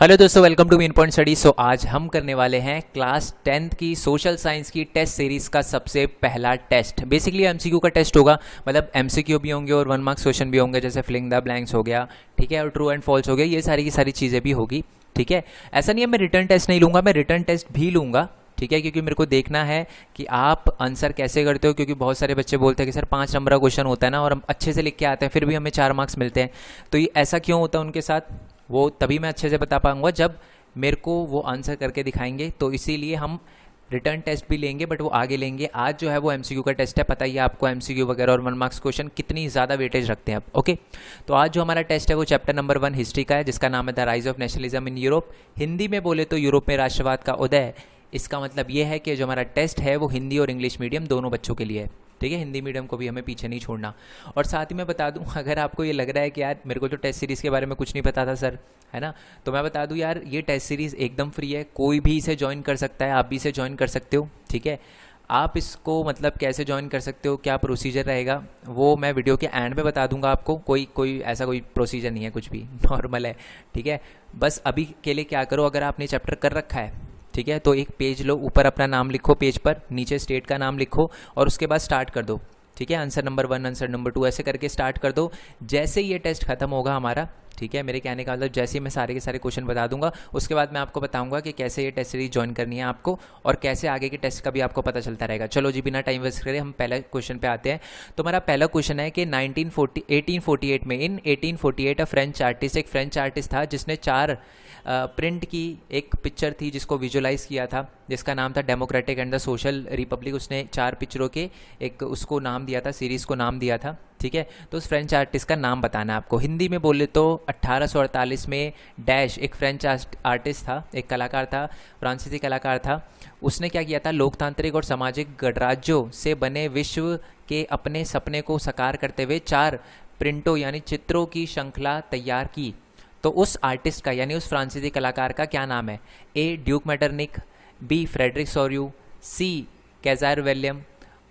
Hello दोस्तों, welcome to main point study. So आज हम करने वाले हैं क्लास 10th की सोशल साइंस की टेस्ट सीरीज़ का सबसे पहला टेस्ट। बेसिकली एमसीक्यू का टेस्ट होगा, मतलब एमसीक्यू भी होंगे और 1 मार्क्स क्वेश्चन भी होंगे, जैसे फिलिंग द ब्लैंक्स हो गया, ठीक है, और ट्रू एंड फॉल्स हो गया, ये सारी की सारी चीज़ें भी होगी, ठीक है। ऐसा नहीं है मैं रिटर्न टेस्ट नहीं लूँगा, मैं रिटर्न टेस्ट भी लूँगा, ठीक है, क्योंकि मेरे को देखना है कि आप आंसर कैसे करते हो, क्योंकि बहुत सारे बच्चे बोलते हैं कि सर 5 नंबर का क्वेश्चन होता है ना और हम अच्छे से लिख के आते हैं फिर भी हमें 4 मार्क्स मिलते हैं। तो ये ऐसा क्यों होता है उनके साथ, वो तभी मैं अच्छे से बता पाऊंगा जब मेरे को वो आंसर करके दिखाएंगे। तो इसीलिए हम रिटर्न टेस्ट भी लेंगे, बट वो आगे लेंगे। आज जो है वो एमसीक्यू का टेस्ट है, पता ही है आपको एमसीक्यू वगैरह और 1 मार्क्स क्वेश्चन कितनी ज़्यादा वेटेज रखते हैं अब। ओके, तो आज जो हमारा टेस्ट है वो चैप्टर नंबर 1 हिस्ट्री का है, जिसका नाम है the rise of nationalism in Europe. Hindi में बोले तो यूरोप में राष्ट्रवाद का उदय। इसका मतलब ये है कि जो हमारा टेस्ट है वो हिंदी और इंग्लिश मीडियम दोनों बच्चों के लिए है, ठीक है। हिंदी मीडियम को भी हमें पीछे नहीं छोड़ना। और साथ ही मैं बता दूं, अगर आपको ये लग रहा है कि यार मेरे को तो टेस्ट सीरीज़ के बारे में कुछ नहीं पता था सर, है ना, तो मैं बता दूं यार, ये टेस्ट सीरीज़ एकदम फ्री है, कोई भी इसे ज्वाइन कर सकता है, आप भी इसे ज्वाइन कर सकते हो, ठीक है। आप इसको मतलब कैसे ज्वाइन कर सकते हो, क्या प्रोसीजर रहेगा, वो मैं वीडियो के एंड में बता दूंगा आपको। कोई ऐसा कोई प्रोसीजर नहीं है, कुछ भी नॉर्मल है, ठीक है। बस अभी के लिए क्या करो, अगर आपने चैप्टर कर रखा है, ठीक है, तो एक पेज लो, ऊपर अपना नाम लिखो पेज पर, नीचे स्टेट का नाम लिखो और उसके बाद स्टार्ट कर दो, ठीक है। आंसर नंबर 1, आंसर नंबर 2 ऐसे करके स्टार्ट कर दो। जैसे ये टेस्ट खत्म होगा हमारा, ठीक है, मेरे कहने का मतलब जैसे ही मैं सारे के सारे क्वेश्चन बता दूंगा, उसके बाद मैं आपको बताऊंगा कि कैसे ये टेस्ट सीरीज ज्वाइन करनी है आपको और कैसे आगे के टेस्ट का भी आपको पता चलता रहेगा। चलो जी, बिना टाइम वेस्ट करे हम पहले क्वेश्चन पे आते हैं। तो हमारा पहला क्वेश्चन है कि 1848 में, इन 1848 अ फ्रेंच आर्टिस्ट, एक फ्रेंच आर्टिस्ट था जिसने 4 प्रिंट की एक पिक्चर थी जिसको विजुलाइज किया था, जिसका नाम था democratic and the social Republic. उसने 4 पिक्चरों के एक उसको नाम दिया था, सीरीज़ को नाम दिया था, ठीक है। तो उस फ्रेंच आर्टिस्ट का नाम बताना है आपको। हिंदी में बोले तो 1848 में डैश एक फ्रेंच आर्टिस्ट था, एक कलाकार था, फ्रांसीसी कलाकार था। उसने क्या किया था, लोकतांत्रिक और सामाजिक गणराज्यों से बने विश्व के अपने सपने को साकार करते हुए 4 प्रिंटों यानी चित्रों की श्रृंखला तैयार की। तो उस आर्टिस्ट का यानी उस फ्रांसीसी कलाकार का क्या नाम है? ए ड्यूक मैटरनिक, बी फ्रेडरिक सोर्यू, सी कैजार विलियम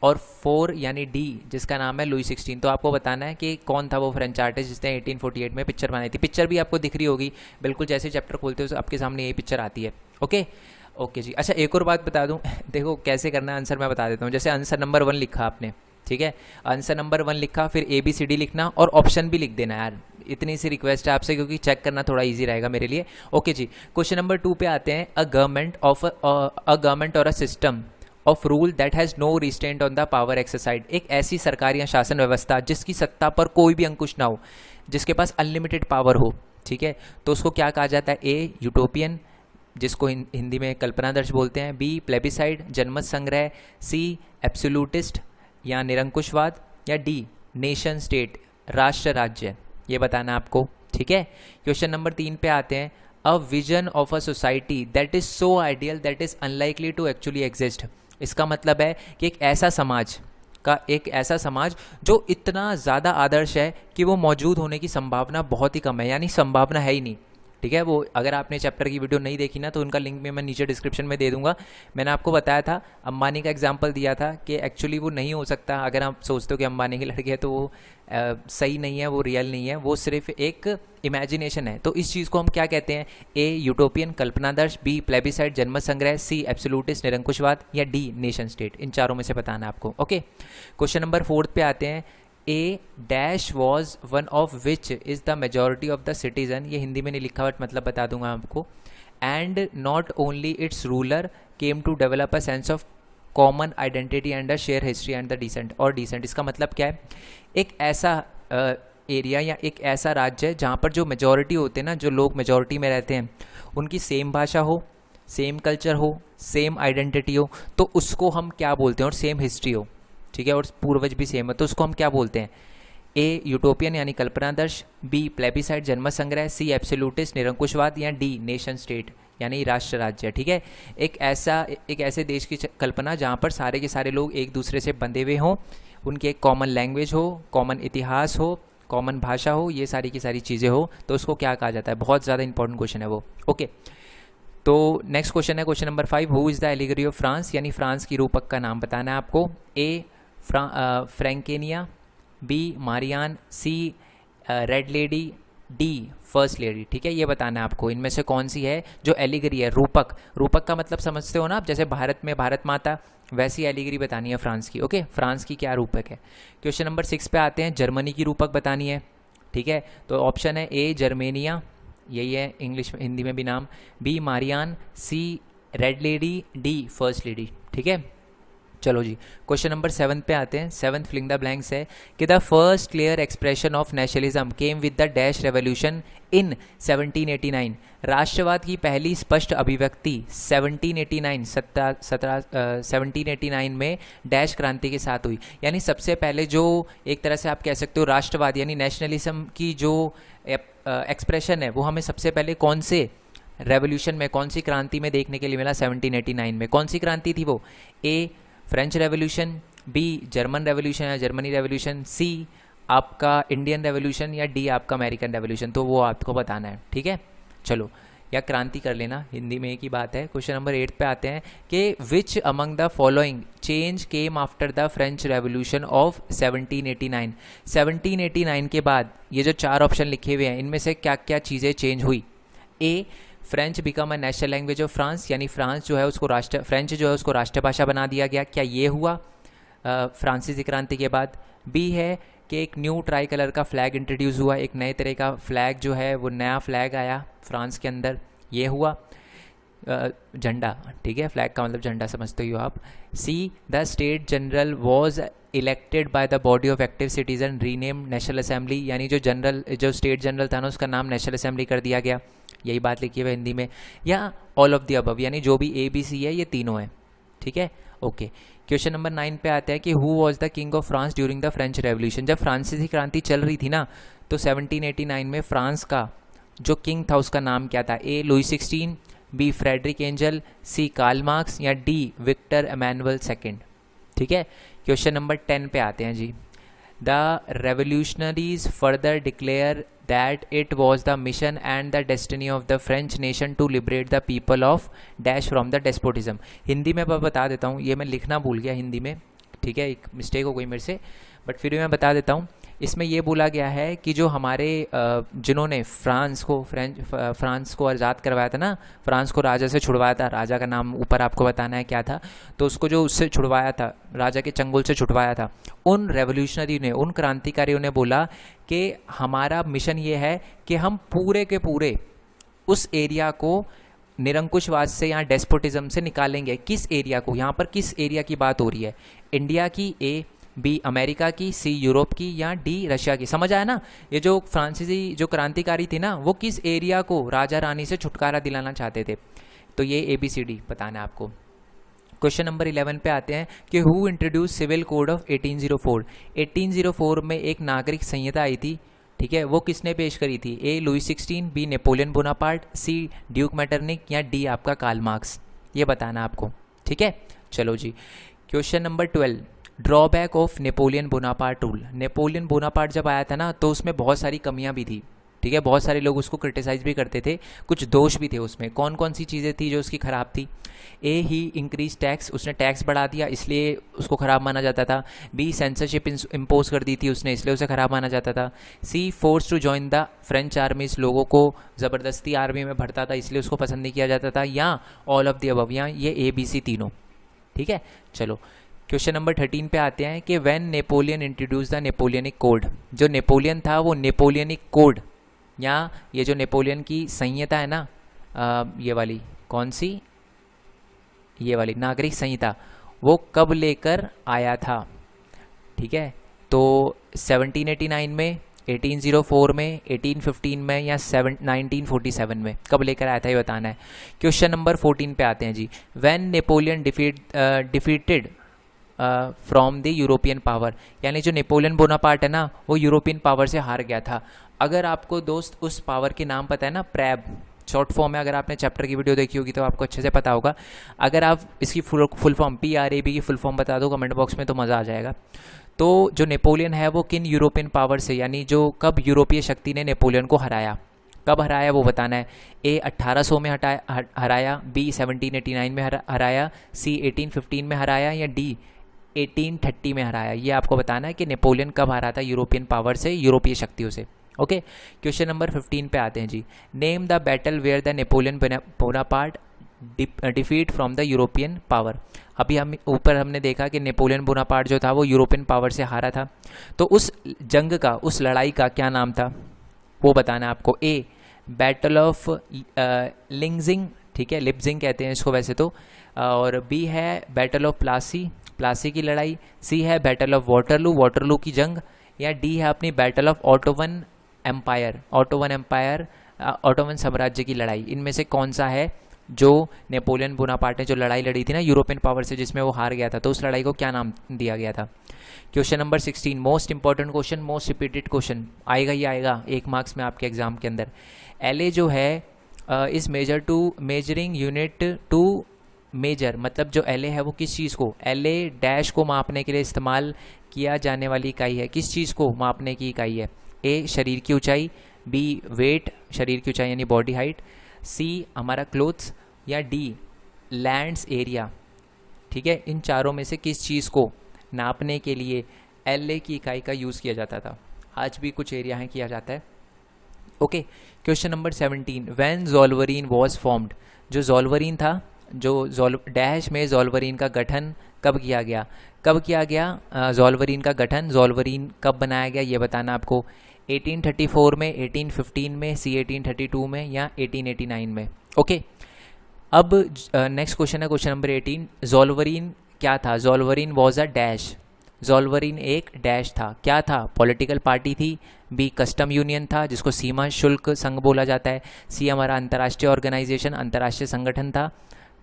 और 4 यानी डी जिसका नाम है लुई 16। तो आपको बताना है कि कौन था वो फ्रेंच आर्टिस्ट जिसने 1848 में पिक्चर बनाई थी। पिक्चर भी आपको दिख रही होगी, बिल्कुल जैसे चैप्टर खोलते हो आपके सामने यही पिक्चर आती है। ओके जी। अच्छा, एक और बात बता दूं देखो कैसे करना है, आंसर मैं बता देता हूँ। जैसे आंसर नंबर 1 लिखा आपने, ठीक है, आंसर नंबर 1 लिखा, फिर ABCD लिखना और ऑप्शन भी लिख देना यार, इतनी सी रिक्वेस्ट है आपसे, क्योंकि चेक करना थोड़ा इजी रहेगा मेरे लिए। ओके जी, क्वेश्चन नंबर 2 पे आते हैं। अ गवर्नमेंट और a system of rule that has no restraint on the power exercise. एक ऐसी सरकार या शासन व्यवस्था जिसकी सत्ता पर कोई भी अंकुश ना हो, जिसके पास अनलिमिटेड पावर हो, ठीक है, तो उसको क्या कहा जाता है? ए यूटोपियन, जिसको हिंदी में कल्पनादर्श बोलते हैं, बी प्लेबिसाइड जनमत संग्रह, सी एब्सोल्यूटिस्ट या निरंकुशवाद, या डी नेशन स्टेट राष्ट्र राज्य। ये बताना आपको, ठीक है। क्वेश्चन नंबर 3 पे आते हैं। A vision of a society that is so ideal that is unlikely to actually exist. इसका मतलब है कि एक ऐसा समाज जो इतना ज़्यादा आदर्श है कि वो मौजूद होने की संभावना बहुत ही कम है, यानी संभावना है ही नहीं, ठीक है। वो अगर आपने चैप्टर की वीडियो नहीं देखी ना, तो उनका लिंक भी मैं नीचे डिस्क्रिप्शन में दे दूंगा। मैंने आपको बताया था, अंबानी का एग्जांपल दिया था कि एक्चुअली वो नहीं हो सकता। अगर आप सोचते हो कि अंबानी की लड़की है तो वो सही नहीं है, वो रियल नहीं है, वो सिर्फ एक इमेजिनेशन है। तो इस चीज़ को हम क्या कहते हैं? ए यूटोपियन कल्पनादर्श, बी प्लेबिसाइड जनमत संग्रह, सी एब्सोल्यूटिस्ट निरंकुशवाद, या डी नेशन स्टेट। इन चारों में से बताना आपको। ओके, क्वेश्चन नंबर 4 पे आते हैं। A dash was one of which is the majority of the citizen. ये हिंदी में नहीं लिखा बट मतलब बता दूंगा आपको। And not only its ruler came to develop a sense of common identity and a share history and the descent. इसका मतलब क्या है? एक ऐसा एरिया या एक ऐसा राज्य है जहाँ पर जो मेजॉरिटी होते हैं ना, जो लोग मेजॉरिटी में रहते हैं, उनकी सेम भाषा हो, सेम कल्चर हो, सेम आइडेंटिटी हो, तो उसको हम क्या बोलते हैं? और सेम हिस्ट्री हो, ठीक है, और पूर्वज भी सेम है, तो उसको हम क्या बोलते हैं? ए यूटोपियन यानी कल्पनादर्श, बी प्लेबिसाइड जनमत संग्रह, सी एब्सोल्यूटिस्ट निरंकुशवाद, या डी नेशन स्टेट यानी राष्ट्र राज्य, ठीक है। एक ऐसे देश की कल्पना जहाँ पर सारे के सारे लोग एक दूसरे से बंधे हुए हों, उनकी एक कॉमन लैंग्वेज हो, कॉमन इतिहास हो, कॉमन भाषा हो, ये सारी की सारी चीज़ें हो, तो उसको क्या कहा जाता है? बहुत ज़्यादा इंपॉर्टेंट क्वेश्चन है वो। ओके, तो नेक्स्ट क्वेश्चन है question number 5। Who is the allegory of France, यानी फ्रांस की रूपक का नाम बताना है आपको। A Franconia, B Marianne, C red lady, D first lady, ठीक है, ये बताना है आपको इनमें से कौन सी है जो एलिगरी है। रूपक, रूपक का मतलब समझते हो ना आप, जैसे भारत में भारत माता, वैसी एलिगरी बतानी है फ्रांस की। ओके, फ्रांस की क्या रूपक है। क्वेश्चन नंबर 6 पे आते हैं, जर्मनी की रूपक बतानी है, ठीक है। तो ऑप्शन है ए जर्मेनिया, यही है इंग्लिश में हिंदी में भी नाम, B Marianne, C red lady, D first lady, ठीक है। चलो जी, क्वेश्चन नंबर 7 पे आते हैं। 7th फिलिंग द ब्लैंक्स है कि the first clear expression of nationalism came with the dash revolution in 1789। राष्ट्रवाद की पहली स्पष्ट अभिव्यक्ति 1789 में डैश क्रांति के साथ हुई। यानी सबसे पहले जो एक तरह से आप कह सकते हो राष्ट्रवाद यानी नेशनलिज्म की जो एक्सप्रेशन है वो हमें सबसे पहले कौन से रेवोल्यूशन में, कौन सी क्रांति में देखने के लिए मिला, 1789 में। कौन सी क्रांति थी वो, A French revolution, B German revolution या जर्मनी रेवोल्यूशन, सी आपका इंडियन रेवोल्यूशन या डी आपका अमेरिकन रेवोल्यूशन। तो वो आपको बताना है, ठीक है। चलो, या क्रांति कर लेना, हिंदी में एक ही बात है। क्वेश्चन नंबर 8 पे आते हैं कि which among the following change came after the French revolution of 1789। 1789 के बाद ये जो 4 ऑप्शन लिखे हुए हैं इनमें से क्या क्या चीज़ें चेंज हुई। A French become a national language of France, यानी फ्रांस जो है उसको फ्रेंच जो है उसको राष्ट्रभाषा बना दिया गया। क्या ये हुआ फ्रांसीसी क्रांति के बाद। बी है कि एक न्यू ट्राई कलर का फ्लैग इंट्रोड्यूस हुआ, एक नए तरह का फ्लैग जो है वो नया फ्लैग आया फ्रांस के अंदर, ये हुआ झंडा, ठीक है, फ्लैग का मतलब झंडा समझते हो आप। See the state general was elected by the body of active citizen rename national assembly, यानी जो स्टेट जनरल था ना उसका नाम नेशनल असेंबली कर दिया गया, यही बात लिखी हुई है हिंदी में। या ऑल ऑफ द अबव, यानी जो भी ए बी सी है ये तीनों है, ठीक है। ओके, क्वेश्चन नंबर 9 पे आता है कि who was the king of France during the French revolution. जब फ्रांसीसी क्रांति चल रही थी ना तो 1789 में फ्रांस का जो किंग था उसका नाम क्या था। A Louis 16, B Frederick Engel, C Karl Marx या डी विक्टर एमैनुअल सेकेंड, ठीक है। क्वेश्चन नंबर 10 पे आते हैं जी। The revolutionaries further declare that it was the mission and the destiny of the French nation to liberate the people of dash from the despotism. Hindi में मैं बता देता हूँ, ये मैं लिखना भूल गया हिंदी में, ठीक है, एक मिस्टेक हो गई मेरे से, बट फिर भी मैं बता देता हूँ। इसमें ये बोला गया है कि जो हमारे जिन्होंने फ्रांस को आज़ाद करवाया था ना, फ्रांस को राजा से छुड़वाया था, राजा का नाम ऊपर आपको बताना है क्या था, तो उसको जो उससे छुड़वाया था, राजा के चंगुल से छुड़वाया था, उन रेवोल्यूशनरी ने, उन क्रांतिकारियों ने बोला कि हमारा मिशन ये है कि हम पूरे के पूरे उस एरिया को निरंकुशवाद से या डेस्पोटिज्म से निकालेंगे। किस एरिया को, यहाँ पर किस एरिया की बात हो रही है, इंडिया की, ए बी अमेरिका की, सी यूरोप की या डी रशिया की। समझ आया ना, ये जो फ्रांसीसी जो क्रांतिकारी थी ना वो किस एरिया को राजा रानी से छुटकारा दिलाना चाहते थे। तो ये ABCD बताना है आपको। क्वेश्चन नंबर 11 पे आते हैं कि who introduce civil code of 1804। 1804 में एक नागरिक संहिता आई थी, ठीक है, वो किसने पेश करी थी। A Louis 16, B Napoleon Bonaparte, C Duke Metternich या डी आपका कार्ल मार्क्स, ये बताना आपको, ठीक है। चलो जी, question number 12, drawback of Napoleon Bonaparte rule. Napoleon Bonaparte जब आया था ना तो उसमें बहुत सारी कमियां भी थी, ठीक है, बहुत सारे लोग उसको क्रिटिसाइज भी करते थे, कुछ दोष भी थे उसमें। कौन कौन सी चीज़ें थी जो उसकी ख़राब थी। ए ही इंक्रीज टैक्स, उसने टैक्स बढ़ा दिया इसलिए उसको ख़राब माना जाता था। बी सेंसरशिप इम्पोज कर दी थी उसने, इसलिए उसे ख़राब माना जाता था। C force to join the French armies, लोगों को ज़बरदस्ती आर्मी में भरता था इसलिए उसको पसंद नहीं किया जाता था। या ऑल ऑफ द अबव, या ये ABC तीनों, ठीक है। चलो क्वेश्चन नंबर 13 पे आते हैं कि when Napoleon introduce the Napoleonic code. जो नेपोलियन था वो नेपोलियनिक कोड या ये जो नेपोलियन की संहिता है ना, ये वाली कौन सी, ये वाली नागरिक संहिता, वो कब लेकर आया था, ठीक है। तो 1789 में, 1804 में, 1815 में या 1947 में, कब लेकर आया था ये बताना है। क्वेश्चन नंबर 14 पे आते हैं जी। When Napoleon defeated from the European power, यानी जो नेपोलियन बोनापार्ट है ना वो यूरोपियन पावर से हार गया था। अगर आपको दोस्त उस पावर के नाम पता है ना, प्रैब शॉर्ट फॉर्म है, अगर आपने चैप्टर की वीडियो देखी होगी तो आपको अच्छे से पता होगा। अगर आप इसकी फुल फॉर्म PRAB की फुल फॉर्म बता दो कमेंट बॉक्स में तो मज़ा आ जाएगा। तो जो नेपोलियन है वो किन यूरोपियन पावर से, यानी जो कब यूरोपीय शक्ति ने नेपोलियन को हराया, कब हराया वो बताना है। ए 1800 में हराया, बी 1789 में हराया, सी 1815 में हराया या डी 1830 में हराया। ये आपको बताना है कि नेपोलियन कब हारा था यूरोपियन पावर से, यूरोपीय शक्तियों से, ओके, क्वेश्चन नंबर 15 पे आते हैं जी। Name the battle where the Napoleon Bonaparte defeat from the European power. अभी हम ऊपर हमने देखा कि नेपोलियन बोनापार्ट जो था वो यूरोपियन पावर से हारा था, तो उस जंग का, उस लड़ाई का क्या नाम था वो बताना है आपको। ए बैटल ऑफ लिंगजिंग, ठीक है, लिप्जिंग कहते हैं इसको वैसे तो, और बी है बैटल ऑफ प्लासी, प्लासी की लड़ाई, सी है बैटल ऑफ वाटरलू, वाटरलू की जंग, या डी है अपनी battle of Ottoman empire, Ottoman empire, Ottoman साम्राज्य की लड़ाई। इनमें से कौन सा है जो नेपोलियन बोनापार्ट ने जो लड़ाई लड़ी थी ना यूरोपियन पावर से, जिसमें वो हार गया था, तो उस लड़ाई को क्या नाम दिया गया था। Question number 16, most important question, most repeated question, आएगा ही आएगा 1 मार्क्स में आपके एग्जाम के अंदर। एलए जो है is measure to measuring unit to measure, मतलब जो एलए है वो किस चीज़ को, एलए डैश को मापने के लिए इस्तेमाल किया जाने वाली इकाई है, किस चीज़ को मापने की इकाई है। ए शरीर की ऊंचाई, बी वेट, शरीर की ऊंचाई यानी बॉडी हाइट, सी हमारा क्लोथ्स, या डी लैंड्स एरिया। ठीक है, इन चारों में से किस चीज़ को नापने के लिए एलए की इकाई का यूज़ किया जाता था। आज भी कुछ एरिया हैं किया जाता है। Okay, question number 17, when Zollverein was formed, जो ज़ोल्वरीन था, जो डैश में ज़ोल्वरीन का गठन कब किया गया, कब किया गया ज़ोल्वरीन का गठन, ज़ोल्वरीन कब बनाया गया ये बताना आपको। 1834 में, 1815 में, सी 1832 में, या 1889 में। ओके, अब नेक्स्ट क्वेश्चन है क्वेश्चन नंबर 18, ज़ोल्वरीन क्या था, ज़ोल्वरीन वॉज अ डैश, ज़ोल्वरीन एक डैश था, क्या था, पॉलिटिकल पार्टी थी, बी कस्टम यूनियन था जिसको सीमा शुल्क संघ बोला जाता है, सी हमारा अंतर्राष्ट्रीय ऑर्गेनाइजेशन, अंतर्राष्ट्रीय संगठन था,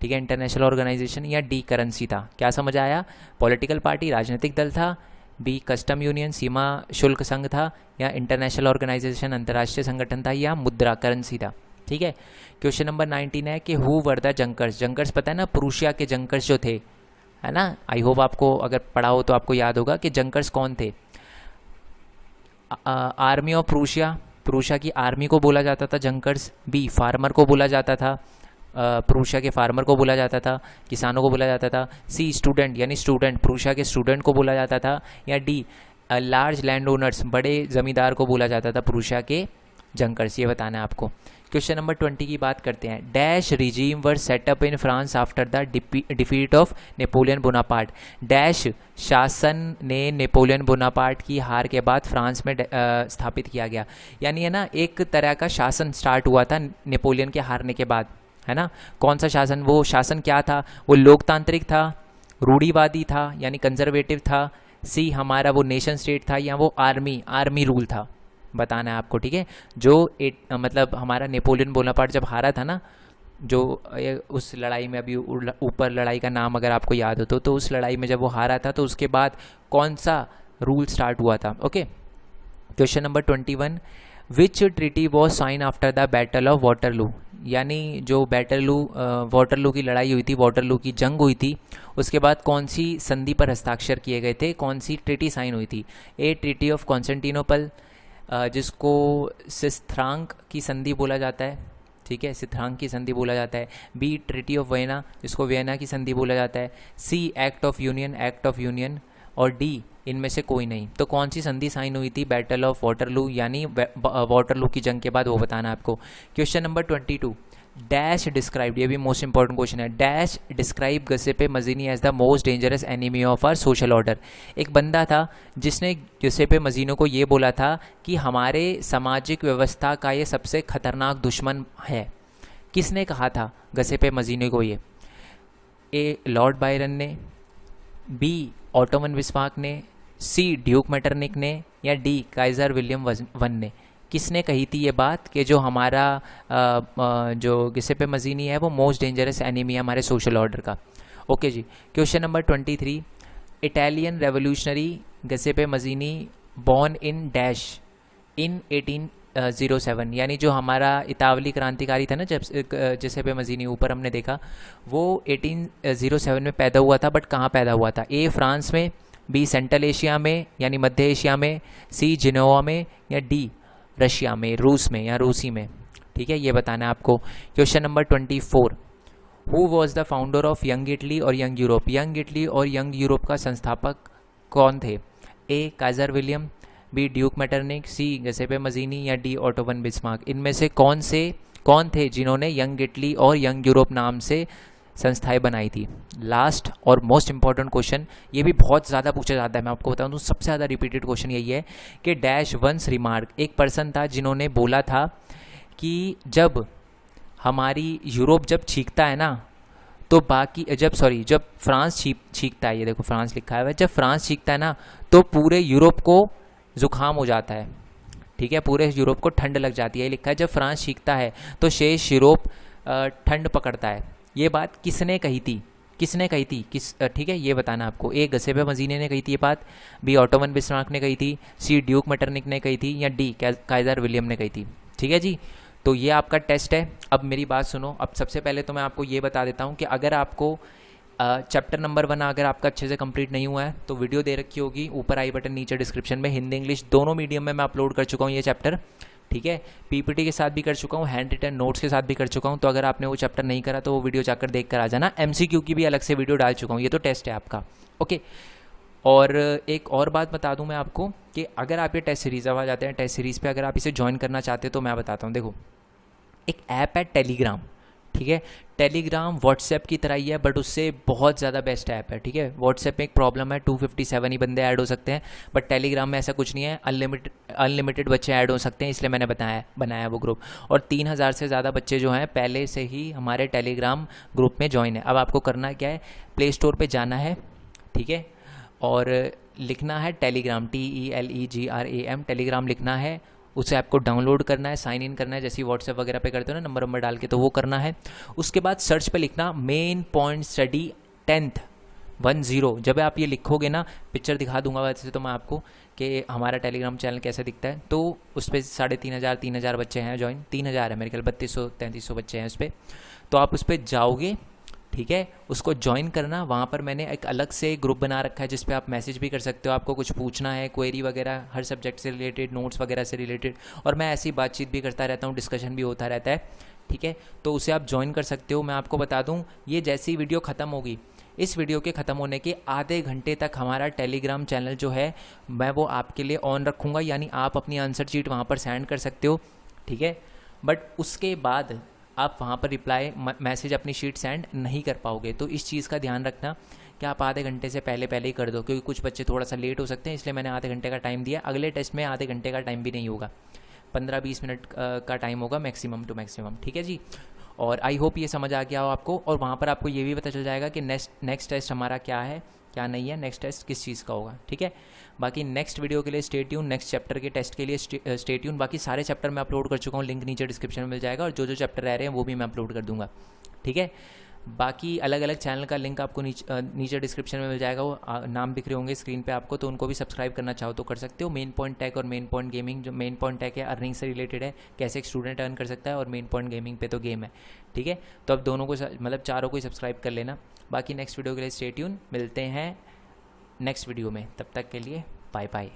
ठीक है, इंटरनेशनल ऑर्गेनाइजेशन, या डी करेंसी था। क्या समझ आया, पॉलिटिकल पार्टी राजनीतिक दल था, बी कस्टम यूनियन सीमा शुल्क संघ था, या इंटरनेशनल ऑर्गेनाइजेशन अंतर्राष्ट्रीय संगठन था, या मुद्रा करेंसी था। ठीक है, क्वेश्चन नंबर 19 है कि who were the junkers, junkers पता है ना, प्रूशिया के जंकर्स जो थे, है ना, आई होप आपको अगर पढ़ा हो तो आपको याद होगा कि जंकर्स कौन थे। आर्मी ऑफ प्रूशिया, प्रूशिया की आर्मी को बोला जाता था जंकर्स, बी फार्मर को बोला जाता था, प्रूशिया के फार्मर को बोला जाता था, किसानों को बोला जाता था, सी स्टूडेंट यानी स्टूडेंट, प्रूशिया के स्टूडेंट को बोला जाता था, या डी लार्ज लैंड ओनर्स, बड़े ज़मींदार को बोला जाता था प्रूशिया के जंकर्स, ये बताना है आपको। क्वेश्चन नंबर 20 की बात करते हैं। Dash regime were set up in France after the defeat of Napoleon Bonaparte, dash शासन ने नेपोलियन बोनापार्ट की हार के बाद फ्रांस में स्थापित किया गया, यानी है ना एक तरह का शासन स्टार्ट हुआ था नेपोलियन के हारने के बाद, है ना। कौन सा शासन, वो शासन क्या था, वो लोकतांत्रिक था, रूढ़िवादी था यानी कंजर्वेटिव था, सी हमारा वो नेशन स्टेट था, या वो आर्मी रूल था, बताना है आपको। ठीक है, जो मतलब हमारा नेपोलियन बोनापार्ट जब हारा था ना, जो उस लड़ाई में अभी ऊपर लड़ाई का नाम अगर आपको याद हो तो उस लड़ाई में जब वो हारा था तो उसके बाद कौन सा रूल स्टार्ट हुआ था। Okay, question number 21, which treaty was sign after the battle of Waterloo, यानी जो वाटरलू की लड़ाई हुई थी, वाटरलू की जंग हुई थी, उसके बाद कौन सी संधि पर हस्ताक्षर किए गए थे, कौन सी ट्रीटी साइन हुई थी। ए ट्रीटी ऑफ कॉन्स्टेंटिनोपल, जिसको सिस्थ्रांक की संधि बोला जाता है, ठीक है, सिस्थ्रांक की संधि बोला जाता है, बी ट्रीटी ऑफ वियना, जिसको वियना की संधि बोला जाता है, सी एक्ट ऑफ यूनियन, और डी इनमें से कोई नहीं। तो कौन सी संधि साइन हुई थी बैटल ऑफ वाटरलू यानी वाटरलू की जंग के बाद, वो बताना आपको। क्वेश्चन नंबर 22, डैश डिस्क्राइब, ये भी मोस्ट इंपॉर्टेंट क्वेश्चन है, dash describe Giuseppe Mazzini as the most dangerous enemy of our social order. एक बंदा था जिसने गिउसेप्पे मजीनो को ये बोला था कि हमारे सामाजिक व्यवस्था का ये सबसे खतरनाक दुश्मन है। किसने कहा था गिउसेप्पे मजीनो को ये? ए लॉर्ड बायरन ने, बी ऑटोमन बिस्मार्क ने, सी ड्यूक मेटरनिक ने, या डी काइजर विलियम वन ने। किसने कही थी ये बात कि जो हमारा जो गिउसेप्पे मजीनी है वो मोस्ट डेंजरस एनिमी है हमारे सोशल ऑर्डर का। ओके जी, question number 23, Italian revolutionary Giuseppe Mazzini born in dash in 1807, यानी जो हमारा इतावली क्रांतिकारी था ना जब गिउसेप्पे मजीनी, ऊपर हमने देखा वो 1807 में पैदा हुआ था, बट कहाँ पैदा हुआ था? ए फ्रांस में, बी सेंट्रल एशिया में यानी मध्य एशिया में, सी जिनोवा में, या डी रशिया में, रूस में या रूसी में। ठीक है, ये बताना है आपको। Question number 24, who was the founder of Young Italy और यंग यूरोप, यंग इटली और यंग यूरोप का संस्थापक कौन थे? A Kaiser William, B Duke Metternich, C Giuseppe Mazzini या डी ऑटो वन बिस्मार्क। इनमें से कौन थे जिन्होंने यंग इटली और यंग यूरोप नाम से संस्थाएं बनाई थी। लास्ट और मोस्ट इंपॉर्टेंट क्वेश्चन, ये भी बहुत ज़्यादा पूछा जाता है, मैं आपको बताऊं तो सबसे ज़्यादा रिपीटेड क्वेश्चन यही है कि डैश वंस रिमार्क, एक पर्सन था जिन्होंने बोला था कि जब हमारी यूरोप जब छींकता है ना तो बाकी जब फ्रांस छींकता है, ये देखो फ्रांस लिखा है, जब फ्रांस छींकता है ना तो पूरे यूरोप को जुकाम हो जाता है, ठीक है, पूरे यूरोप को ठंड लग जाती है। ये लिखा है जब फ्रांस छींकता है तो शेष यूरोप ठंड पकड़ता है। ये बात किसने कही थी, ठीक है, ये बताना आपको। ए गसेपे मजीने ने कही थी ये बात, बी ऑटोमन बिस्मार्क ने कही थी, सी ड्यूक मेटरनिक ने कही थी या डी काइजर विलियम ने कही थी। ठीक है जी, तो ये आपका टेस्ट है। अब मेरी बात सुनो, अब सबसे पहले तो मैं आपको ये बता देता हूँ कि अगर आपको चैप्टर नंबर 1 अगर आपका अच्छे से कंप्लीट नहीं हुआ है तो वीडियो दे रखी होगी, ऊपर आई बटन नीचे डिस्क्रिप्शन में, हिंदी इंग्लिश दोनों मीडियम में मैं अपलोड कर चुका हूँ ये चैप्टर, ठीक है। पीपीटी के साथ भी कर चुका हूँ, हैंड रिटन नोट्स के साथ भी कर चुका हूँ। तो अगर आपने वो चैप्टर नहीं करा तो वो वीडियो जाकर देख कर आ जाना। एमसीक्यू की भी अलग से वीडियो डाल चुका हूँ, ये तो टेस्ट है आपका, ओके। और एक और बात बता दूं मैं आपको कि अगर आप ये टेस्ट सीरीज़ आ जाते हैं, टेस्ट सीरीज़ पे अगर आप इसे ज्वाइन करना चाहते हो तो मैं बताता हूँ। देखो, एक ऐप है टेलीग्राम, ठीक है। टेलीग्राम व्हाट्सएप की तरह ही है बट उससे बहुत ज़्यादा बेस्ट ऐप है, ठीक है। व्हाट्सएप में एक प्रॉब्लम है, 257 ही बंदे ऐड हो सकते हैं, बट टेलीग्राम में ऐसा कुछ नहीं है, अनलिमिटेड बच्चे ऐड हो सकते हैं, इसलिए मैंने बनाया वो ग्रुप। और 3000 से ज़्यादा बच्चे जो हैं पहले से ही हमारे टेलीग्राम ग्रुप में ज्वाइन है। अब आपको करना क्या है, प्ले स्टोर पर जाना है, ठीक है, और लिखना है टेलीग्राम, TELEGRAM, टेलीग्राम लिखना है, उसे आपको डाउनलोड करना है, साइन इन करना है, जैसे व्हाट्सएप वगैरह पे करते हो ना नंबर डाल के, तो वो करना है। उसके बाद सर्च पे लिखना मेन पॉइंट स्टडी 10th 10। जब आप ये लिखोगे ना, पिक्चर दिखा दूंगा वैसे तो मैं आपको कि हमारा टेलीग्राम चैनल कैसे दिखता है। तो उस पर 3500 बच्चे हैं ज्वाइन, 3000 है मेरे ख्याल, 3200-3300 बच्चे हैं उस पर। तो आप उस पर जाओगे, ठीक है, उसको ज्वाइन करना। वहाँ पर मैंने एक अलग से ग्रुप बना रखा है जिस पे आप मैसेज भी कर सकते हो, आपको कुछ पूछना है, क्वेरी वगैरह हर सब्जेक्ट से रिलेटेड, नोट्स वगैरह से रिलेटेड, और मैं ऐसी बातचीत भी करता रहता हूँ, डिस्कशन भी होता रहता है, ठीक है। तो उसे आप ज्वाइन कर सकते हो। मैं आपको बता दूँ, ये जैसी वीडियो ख़त्म होगी, इस वीडियो के ख़त्म होने के आधे घंटे तक हमारा टेलीग्राम चैनल जो है मैं वो आपके लिए ऑन रखूँगा, यानी आप अपनी आंसर शीट वहाँ पर सेंड कर सकते हो, ठीक है। बट उसके बाद आप वहाँ पर रिप्लाई मैसेज अपनी शीट सेंड नहीं कर पाओगे। तो इस चीज़ का ध्यान रखना कि आप आधे घंटे से पहले ही कर दो, क्योंकि कुछ बच्चे थोड़ा सा लेट हो सकते हैं, इसलिए मैंने आधे घंटे का टाइम दिया। अगले टेस्ट में आधे घंटे का टाइम भी नहीं होगा, 15-20 मिनट का टाइम होगा मैक्सिमम टू मैक्सिमम, ठीक है जी। और आई होप ये समझ आ गया हो आपको, और वहाँ पर आपको ये भी पता चल जाएगा कि नेक्स्ट टेस्ट हमारा क्या है क्या नहीं है, नेक्स्ट टेस्ट किस चीज़ का होगा, ठीक है। बाकी नेक्स्ट वीडियो के लिए स्टे ट्यून, नेक्स्ट चैप्टर के टेस्ट के लिए स्टे ट्यून। बाकी सारे चैप्टर मैं अपलोड कर चुका हूँ, लिंक नीचे डिस्क्रिप्शन में मिल जाएगा, और जो चैप्टर रह रहे हैं वो भी मैं अपलोड कर दूंगा, ठीक है। बाकी अलग अलग चैनल का लिंक आपको नीचे डिस्क्रिप्शन में मिल जाएगा, वो नाम दिख रहे होंगे स्क्रीन पे आपको, तो उनको भी सब्सक्राइब करना चाहो तो कर सकते हो। मेन पॉइंट टेक और मेन पॉइंट गेमिंग, जो मेन पॉइंट टेक है अर्निंग से रिलेटेड है, कैसे एक स्टूडेंट अर्न कर सकता है, और मेन पॉइंट गेमिंग पे तो गेम है, ठीक है। तो अब दोनों को मतलब चारों को ही सब्सक्राइब कर लेना। बाकी नेक्स्ट वीडियो के लिए स्टे ट्यून, मिलते हैं नेक्स्ट वीडियो में, तब तक के लिए बाय बाय।